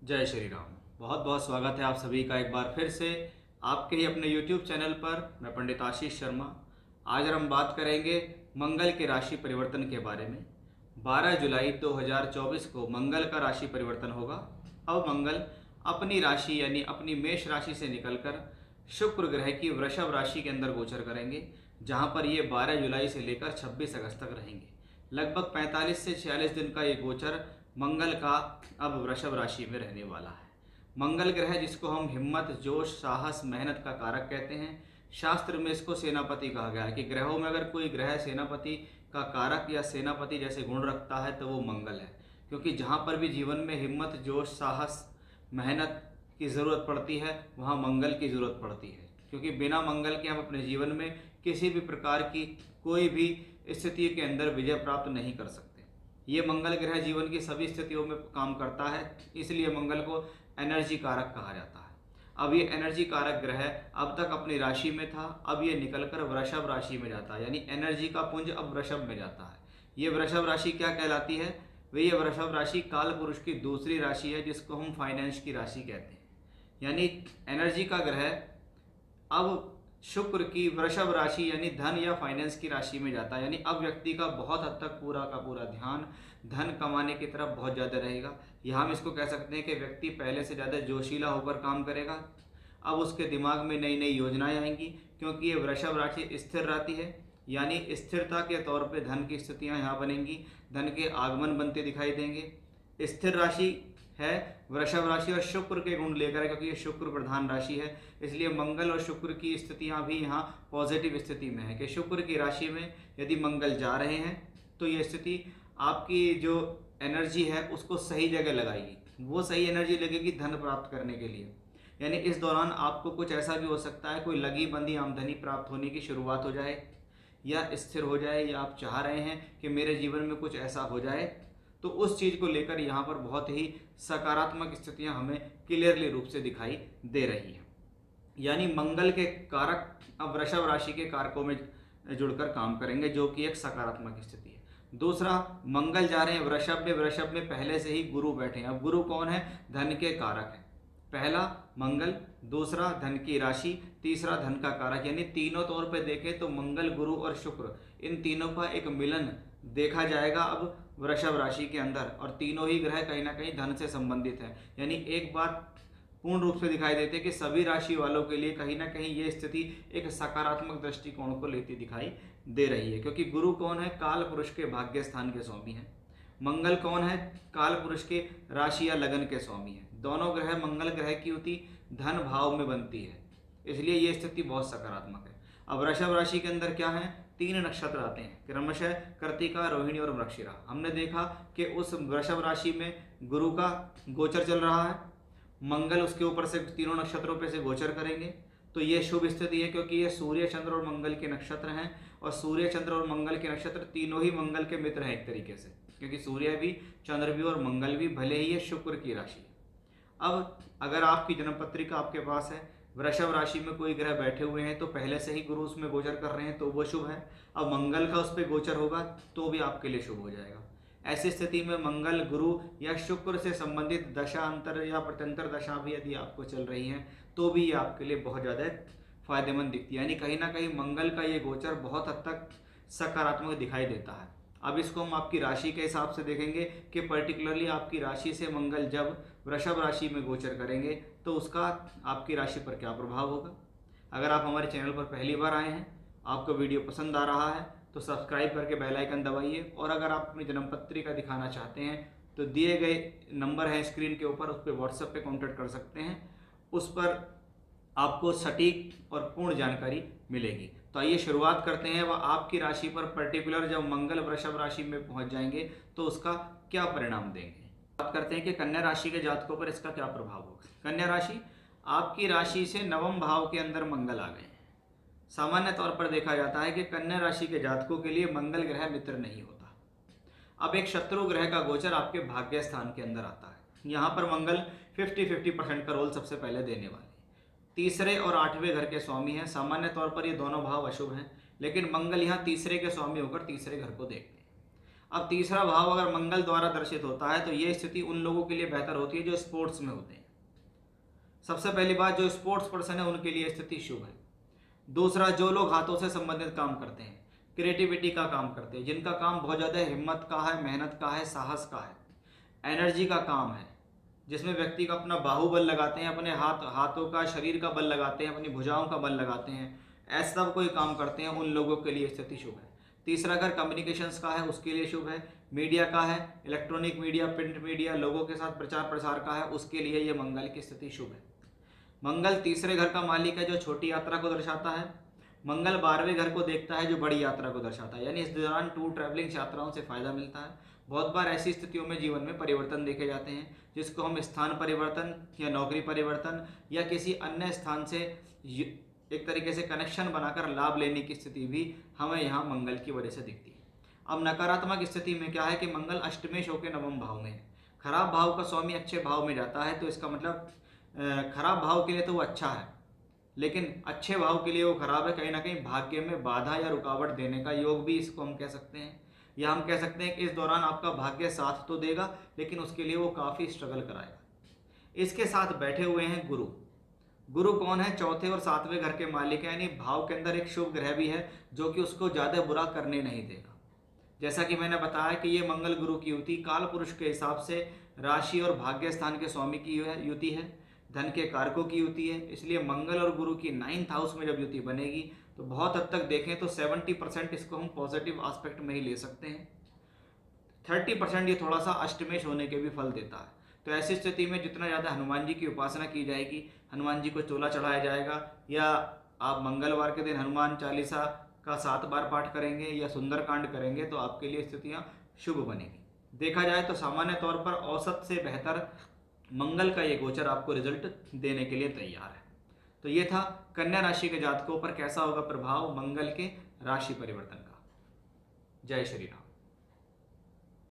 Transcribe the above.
जय श्री राम। बहुत बहुत स्वागत है आप सभी का एक बार फिर से आपके ही अपने YouTube चैनल पर। मैं पंडित आशीष शर्मा। आज हम बात करेंगे मंगल के राशि परिवर्तन के बारे में। 12 जुलाई 2024 को मंगल का राशि परिवर्तन होगा। अब मंगल अपनी राशि यानी अपनी मेष राशि से निकलकर शुक्र ग्रह की वृषभ राशि के अंदर गोचर करेंगे, जहां पर ये 12 जुलाई से लेकर 26 अगस्त तक रहेंगे। लगभग 45 से 46 दिन का ये गोचर मंगल का अब वृषभ राशि में रहने वाला है। मंगल ग्रह जिसको हम हिम्मत, जोश, साहस, मेहनत का कारक कहते हैं। शास्त्र में इसको सेनापति कहा गया है कि ग्रहों में अगर कोई ग्रह सेनापति का कारक या सेनापति जैसे गुण रखता है तो वो मंगल है। क्योंकि जहाँ पर भी जीवन में हिम्मत, जोश, साहस, मेहनत की ज़रूरत पड़ती है वहाँ मंगल की ज़रूरत पड़ती है। क्योंकि बिना मंगल के हम अपने जीवन में किसी भी प्रकार की कोई भी स्थिति के अंदर विजय प्राप्त नहीं कर सकते। ये मंगल ग्रह जीवन की सभी स्थितियों में काम करता है, इसलिए मंगल को एनर्जी कारक कहा जाता है। अब ये एनर्जी कारक ग्रह अब तक अपनी राशि में था, अब ये निकलकर वृषभ राशि में जाता है, यानी एनर्जी का पुंज अब वृषभ में जाता है। ये वृषभ राशि क्या कहलाती है? वे ये वृषभ राशि काल पुरुष की दूसरी राशि है, जिसको हम फाइनेंस की राशि कहते हैं। यानी एनर्जी का ग्रह अब शुक्र की वृषभ राशि यानी धन या फाइनेंस की राशि में जाता है। यानी अब व्यक्ति का बहुत हद तक पूरा का पूरा ध्यान धन कमाने की तरफ बहुत ज़्यादा रहेगा। यहाँ हम इसको कह सकते हैं कि व्यक्ति पहले से ज़्यादा जोशीला होकर काम करेगा। अब उसके दिमाग में नई नई योजनाएं आएंगी, क्योंकि ये वृषभ राशि स्थिर रहती है। यानी स्थिरता के तौर पे धन की स्थितियाँ यहाँ बनेंगी, धन के आगमन बनते दिखाई देंगे। स्थिर राशि है वृषभ राशि और शुक्र के गुण लेकर, क्योंकि ये शुक्र प्रधान राशि है, इसलिए मंगल और शुक्र की स्थितियां भी यहाँ पॉजिटिव स्थिति में है कि शुक्र की राशि में यदि मंगल जा रहे हैं तो ये स्थिति आपकी जो एनर्जी है उसको सही जगह लगाएगी। वो सही एनर्जी लगेगी धन प्राप्त करने के लिए। यानी इस दौरान आपको कुछ ऐसा भी हो सकता है, कोई लगी बंधी आमदनी प्राप्त होने की शुरुआत हो जाए या स्थिर हो जाए, या आप चाह रहे हैं कि मेरे जीवन में कुछ ऐसा हो जाए, तो उस चीज़ को लेकर यहाँ पर बहुत ही सकारात्मक स्थितियाँ हमें क्लियरली रूप से दिखाई दे रही हैं। यानी मंगल के कारक अब वृषभ राशि के कारकों में जुड़कर काम करेंगे, जो कि एक सकारात्मक स्थिति है। दूसरा, मंगल जा रहे हैं वृषभ में पहले से ही गुरु बैठे हैं। अब गुरु कौन है? धन के कारक है। पहला मंगल, दूसरा धन की राशि, तीसरा धन का कारक। यानी तीनों तौर पे देखें तो मंगल, गुरु और शुक्र, इन तीनों का एक मिलन देखा जाएगा अब वृषभ राशि के अंदर, और तीनों ही ग्रह कहीं ना कहीं धन से संबंधित है। यानी एक बात पूर्ण रूप से दिखाई देती है कि सभी राशि वालों के लिए कहीं ना कहीं ये स्थिति एक सकारात्मक दृष्टिकोण को लेती दिखाई दे रही है। क्योंकि गुरु कौन है? काल पुरुष के भाग्य स्थान के स्वामी है। मंगल कौन है? काल पुरुष के राशि या लगन के स्वामी है। दोनों ग्रह, मंगल ग्रह की युति धन भाव में बनती है, इसलिए ये स्थिति बहुत सकारात्मक है। अब वृषभ राशि के अंदर क्या है? 3 नक्षत्र आते हैं, क्रमशः कृत्तिका, रोहिणी और मृगशिरा। हमने देखा कि उस वृषभ राशि में गुरु का गोचर चल रहा है, मंगल उसके ऊपर से तीनों नक्षत्रों पे से गोचर करेंगे, तो ये शुभ स्थिति है। क्योंकि ये सूर्य, चंद्र और मंगल के नक्षत्र हैं, और सूर्य, चंद्र और मंगल के नक्षत्र तीनों ही मंगल के मित्र हैं एक तरीके से, क्योंकि सूर्य भी, चंद्र भी और मंगल भी, भले ही ये शुक्र की राशि है। अब अगर आपकी जन्म पत्रिका आपके पास है, वृषभ राशि में कोई ग्रह बैठे हुए हैं, तो पहले से ही गुरु उसमें गोचर कर रहे हैं तो वो शुभ है। अब मंगल का उस पर गोचर होगा तो भी आपके लिए शुभ हो जाएगा। ऐसी स्थिति में मंगल, गुरु या शुक्र से संबंधित दशा अंतर या प्रत्यंतर दशा भी यदि आपको चल रही हैं तो भी ये आपके लिए बहुत ज़्यादा फायदेमंद दिखती है। यानी कहीं ना कहीं मंगल का ये गोचर बहुत हद तक सकारात्मक दिखाई देता है। अब इसको हम आपकी राशि के हिसाब से देखेंगे कि पर्टिकुलरली आपकी राशि से मंगल जब वृषभ राशि में गोचर करेंगे तो उसका आपकी राशि पर क्या प्रभाव होगा। अगर आप हमारे चैनल पर पहली बार आए हैं, आपको वीडियो पसंद आ रहा है तो सब्सक्राइब करके बेल आइकन दबाइए, और अगर आप अपनी जन्म पत्रिका दिखाना चाहते हैं तो दिए गए नंबर है स्क्रीन के ऊपर, उस पर व्हाट्सएप पे कांटेक्ट कर सकते हैं। उस पर आपको सटीक और पूर्ण जानकारी मिलेगी। तो आइए शुरुआत करते हैं। वह आपकी राशि पर पर्टिकुलर जब मंगल वृषभ राशि में पहुंच जाएंगे तो उसका क्या परिणाम देंगे। बात करते हैं कि कन्या राशि के जातकों पर इसका क्या प्रभाव होगा। कन्या राशि, आपकी राशि से नवम भाव के अंदर मंगल आ गए हैं। सामान्य तौर पर देखा जाता है कि कन्या राशि के जातकों के लिए मंगल ग्रह मित्र नहीं होता। अब एक शत्रु ग्रह का गोचर आपके भाग्य स्थान के अंदर आता है। यहाँ पर मंगल 50-50% का रोल सबसे पहले देने वाले, तीसरे और 8वें घर के स्वामी हैं। सामान्य तौर पर ये दोनों भाव अशुभ हैं, लेकिन मंगल यहाँ तीसरे के स्वामी होकर तीसरे घर को देखते हैं। अब तीसरा भाव अगर मंगल द्वारा दर्शित होता है तो ये स्थिति उन लोगों के लिए बेहतर होती है जो स्पोर्ट्स में होते हैं। सबसे पहली बात, जो स्पोर्ट्स पर्सन है उनके लिए स्थिति शुभ है। दूसरा, जो लोग हाथों से संबंधित काम करते हैं, क्रिएटिविटी का काम करते हैं, जिनका काम बहुत ज़्यादा हिम्मत का है, मेहनत का है, साहस का है, एनर्जी का काम है, जिसमें व्यक्ति का अपना बाहुबल लगाते हैं, अपने हाथों का, शरीर का बल लगाते हैं, अपनी भुजाओं का बल लगाते हैं, ऐसा कोई काम करते हैं, उन लोगों के लिए स्थिति शुभ है। तीसरा घर कम्युनिकेशंस का है, उसके लिए शुभ है। मीडिया का है, इलेक्ट्रॉनिक मीडिया, प्रिंट मीडिया, लोगों के साथ प्रचार प्रसार का है, उसके लिए ये मंगल की स्थिति शुभ है। मंगल तीसरे घर का मालिक है जो छोटी यात्रा को दर्शाता है। मंगल 12वें घर को देखता है जो बड़ी यात्रा को दर्शाता है, यानी इस दौरान टूर ट्रैवलिंग यात्राओं से फायदा मिलता है। बहुत बार ऐसी स्थितियों में जीवन में परिवर्तन देखे जाते हैं जिसको हम स्थान परिवर्तन या नौकरी परिवर्तन या किसी अन्य स्थान से एक तरीके से कनेक्शन बनाकर लाभ लेने की स्थिति भी हमें यहाँ मंगल की वजह से दिखती है। अब नकारात्मक स्थिति में क्या है कि मंगल अष्टमेश होकर नवम भाव में है। खराब भाव का स्वामी अच्छे भाव में जाता है तो इसका मतलब खराब भाव के लिए तो वो अच्छा है, लेकिन अच्छे भाव के लिए वो खराब है। कहीं ना कहीं भाग्य में बाधा या रुकावट देने का योग भी इसको हम कह सकते हैं, या हम कह सकते हैं कि इस दौरान आपका भाग्य साथ तो देगा लेकिन उसके लिए वो काफ़ी स्ट्रगल कराएगा। इसके साथ बैठे हुए हैं गुरु। गुरु कौन है? चौथे और सातवें घर के मालिक है, यानी भाव के अंदर एक शुभ ग्रह भी है जो कि उसको ज़्यादा बुरा करने नहीं देगा। जैसा कि मैंने बताया कि ये मंगल गुरु की युति काल पुरुष के हिसाब से राशि और भाग्य स्थान के स्वामी की युति है, धन के कारकों की युति है। इसलिए मंगल और गुरु की 9th हाउस में जब युति बनेगी तो बहुत हद तक देखें तो 70% इसको हम पॉजिटिव एस्पेक्ट में ही ले सकते हैं। 30% ये थोड़ा सा अष्टमेश होने के भी फल देता है। तो ऐसी स्थिति में जितना ज़्यादा हनुमान जी की उपासना की जाएगी, हनुमान जी को चोला चढ़ाया जाएगा, या आप मंगलवार के दिन हनुमान चालीसा का 7 बार पाठ करेंगे या सुंदरकांड करेंगे तो आपके लिए स्थितियाँ शुभ बनेगी। देखा जाए तो सामान्य तौर पर औसत से बेहतर मंगल का ये गोचर आपको रिजल्ट देने के लिए तैयार है। तो ये था कन्या राशि के जातकों पर कैसा होगा प्रभाव मंगल के राशि परिवर्तन का। जय श्री राम।